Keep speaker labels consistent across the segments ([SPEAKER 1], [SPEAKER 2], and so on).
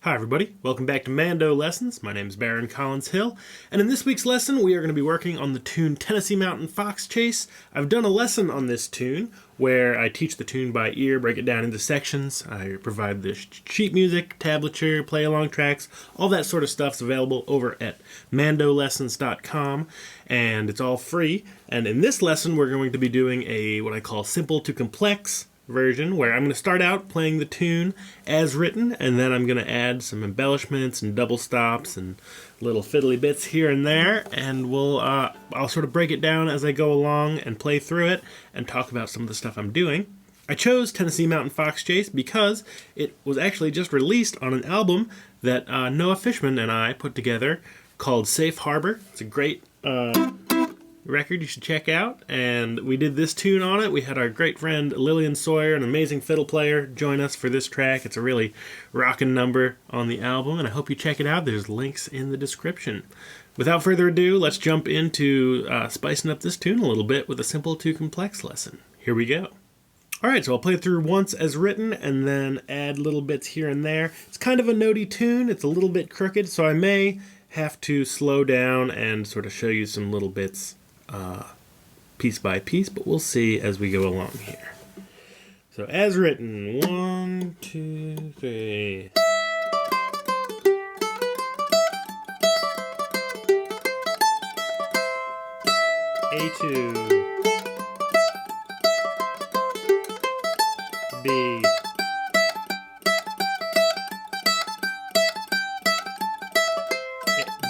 [SPEAKER 1] Hi everybody, welcome back to Mando Lessons. My name is Baron Collins Hill, and in this week's lesson we are going to be working on the tune Tennessee Mountain Fox Chase. I've done a lesson on this tune where I teach the tune by ear, break it down into sections. I provide the sheet music, tablature, play-along tracks, all that sort of stuff's available over at mandolessons.com, and it's all free. And in this lesson we're going to be doing a what I call simple to complex version, where I'm going to start out playing the tune as written, and then I'm going to add some embellishments and double stops and little fiddly bits here and there, and I'll sort of break it down as I go along and play through it and talk about some of the stuff I'm doing. I chose Tennessee Mountain Fox Chase because it was actually just released on an album that Noah Fishman and I put together called Safe Harbor. It's a great record you should check out, and we did this tune on it. We had our great friend Lillian Sawyer, an amazing fiddle player, join us for this track. It's a really rockin' number on the album, and I hope you check it out. There's links in the description. Without further ado, let's jump into spicing up this tune a little bit with a simple to complex lesson. Here we go. Alright, so I'll play it through once as written and then add little bits here and there. It's kind of a notey tune. It's a little bit crooked, so I may have to slow down and sort of show you some little bits piece by piece, but we'll see as we go along here. So as written, 1, 2, 3. A2, B,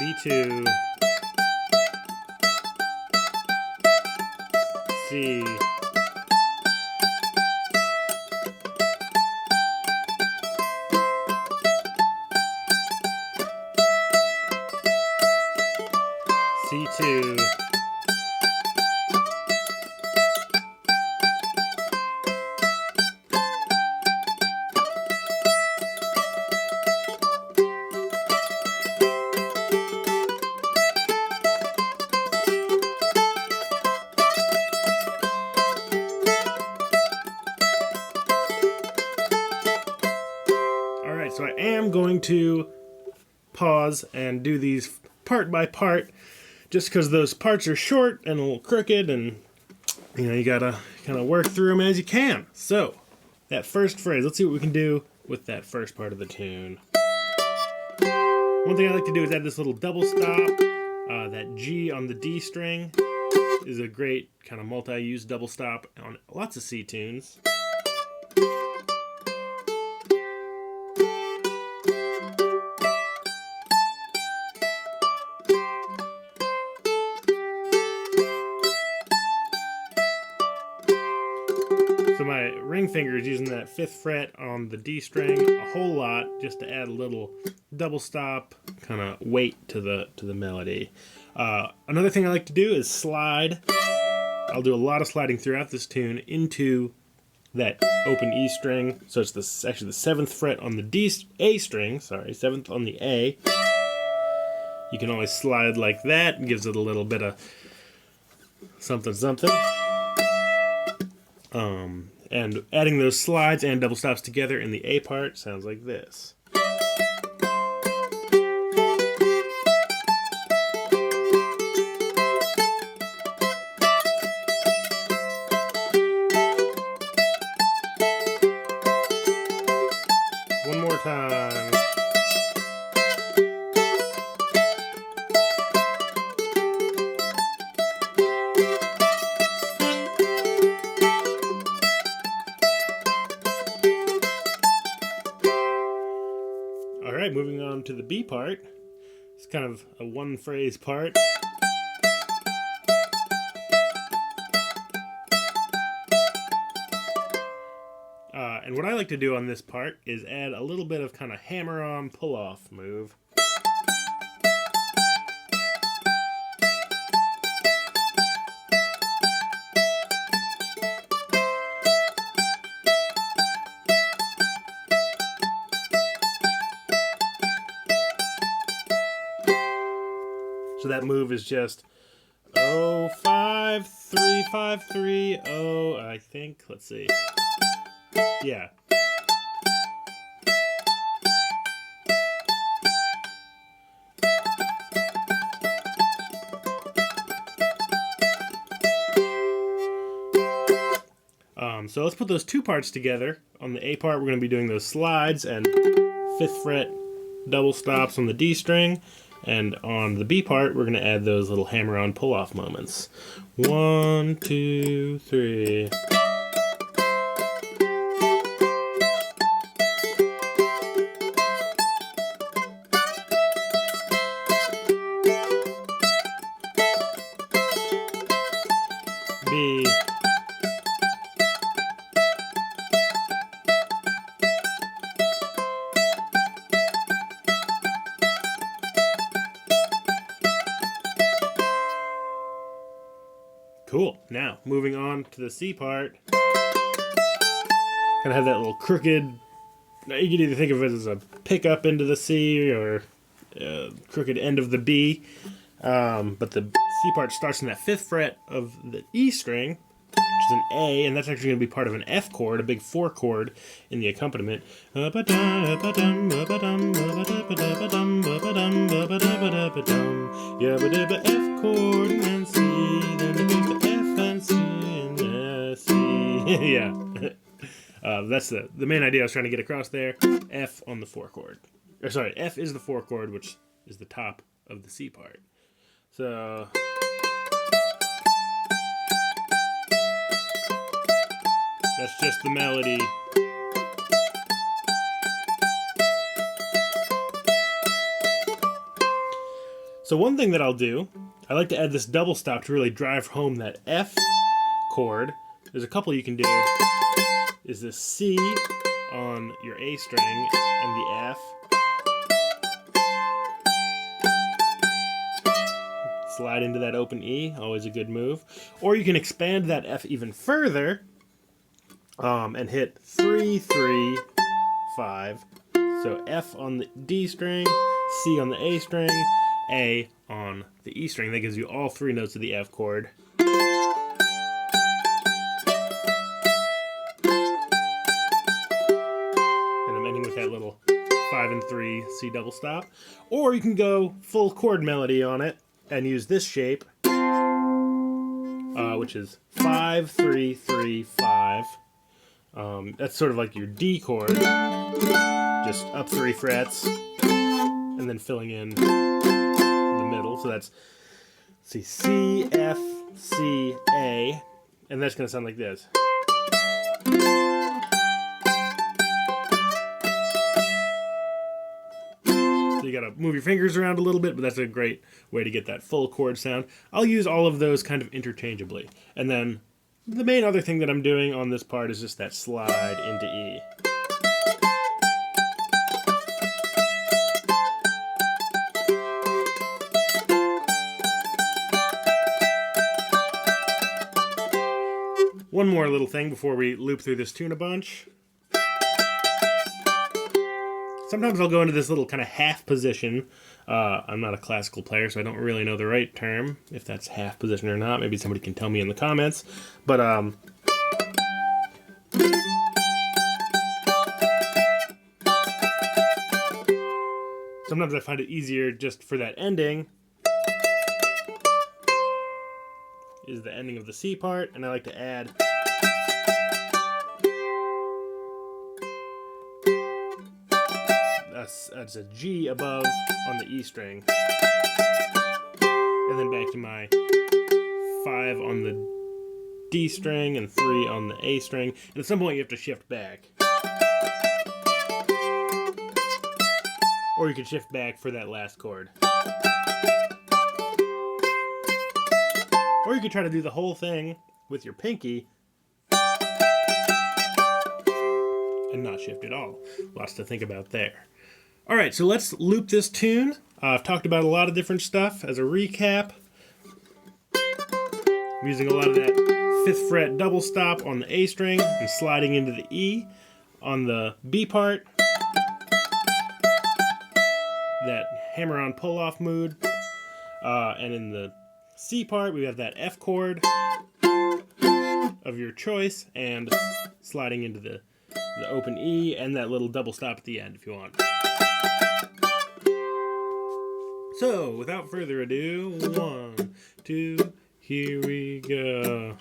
[SPEAKER 1] B2, C, C2, so I am going to pause and do these part by part, just because those parts are short and a little crooked, and you gotta kind of work through them as you can. So that first phrase, let's see what we can do with that first part of the tune. One thing I like to do is add this little double stop. That G on the D string is a great kind of multi-use double stop on lots of C tunes. So my ring finger is using that 5th fret on the D string a whole lot, just to add a little double stop kind of weight to the melody. Another thing I like to do is slide. I'll do a lot of sliding throughout this tune into that open E string. So it's actually the 7th fret on the A string. Sorry, 7th on the A. You can always slide like that. It gives it a little bit of something something. And adding those slides and double stops together in the A part sounds like this. One more time. Alright, moving on to the B part. It's kind of a one-phrase part. And what I like to do on this part is add a little bit of kind of hammer-on, pull-off move. So that move is just 0, 5, 3, 5, 3, 0, I think. Let's see. Yeah. So let's put those two parts together. On the A part, we're going to be doing those slides and 5th fret double stops on the D string. And on the B part, we're going to add those little hammer-on pull-off moments. 1, 2, 3. B. Cool. Now, moving on to the C part. Kind of have that little crooked, you can either think of it as a pickup into the C or crooked end of the B. But the C part starts in that 5th fret of the E string, which is an A, and that's actually going to be part of an F chord, a big 4 chord in the accompaniment. You have a F chord and then C, then it goes to F and C and C. Yeah. That's the main idea I was trying to get across there. F on the 4 chord. Or sorry, F is the 4 chord, which is the top of the C part. So that's just the melody. So one thing that I'll do, I like to add this double stop to really drive home that F chord. There's a couple you can do. Is the C on your A string and the F. Slide into that open E, always a good move. Or you can expand that F even further and hit 3, 3, 5. So F on the D string, C on the A string, A on the E string. That gives you all 3 notes of the F chord. That little 5 and 3 C double stop. Or you can go full chord melody on it and use this shape, which is 5, 3, 3, 5. That's sort of like your D chord, just up 3 frets and then filling in the middle. So that's, let's see, C, F, C, A, and that's going to sound like this. You gotta move your fingers around a little bit, but that's a great way to get that full chord sound. I'll use all of those kind of interchangeably. And then the main other thing that I'm doing on this part is just that slide into E. One more little thing before we loop through this tune a bunch. Sometimes I'll go into this little kind of half position. I'm not a classical player, so I don't really know the right term, if that's half position or not. Maybe somebody can tell me in the comments. But sometimes I find it easier just for that ending is the ending of the C part, and I like to add that's a G above on the E string, and then back to my 5 on the D string and 3 on the A string, and at some point you have to shift back, or you can shift back for that last chord, or you could try to do the whole thing with your pinky and not shift at all. Lots to think about there. Alright, so let's loop this tune. I've talked about a lot of different stuff. As a recap, I'm using a lot of that 5th fret double stop on the A string and sliding into the E. On the B part, that hammer-on pull-off mood. And in the C part, we have that F chord of your choice and sliding into the open E and that little double stop at the end if you want. So, without further ado, 1, 2, here we go.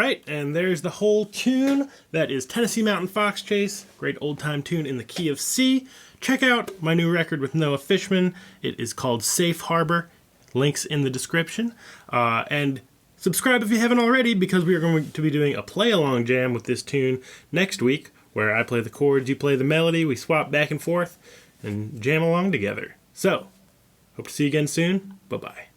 [SPEAKER 1] right, and there's the whole tune. That is Tennessee Mountain Fox Chase, great old-time tune in the key of C. Check out my new record with Noah Fishman. It is called Safe Harbor. Links in the description. And subscribe if you haven't already, because we are going to be doing a play-along jam with this tune next week, where I play the chords, you play the melody, we swap back and forth, and jam along together. So, hope to see you again soon. Bye-bye.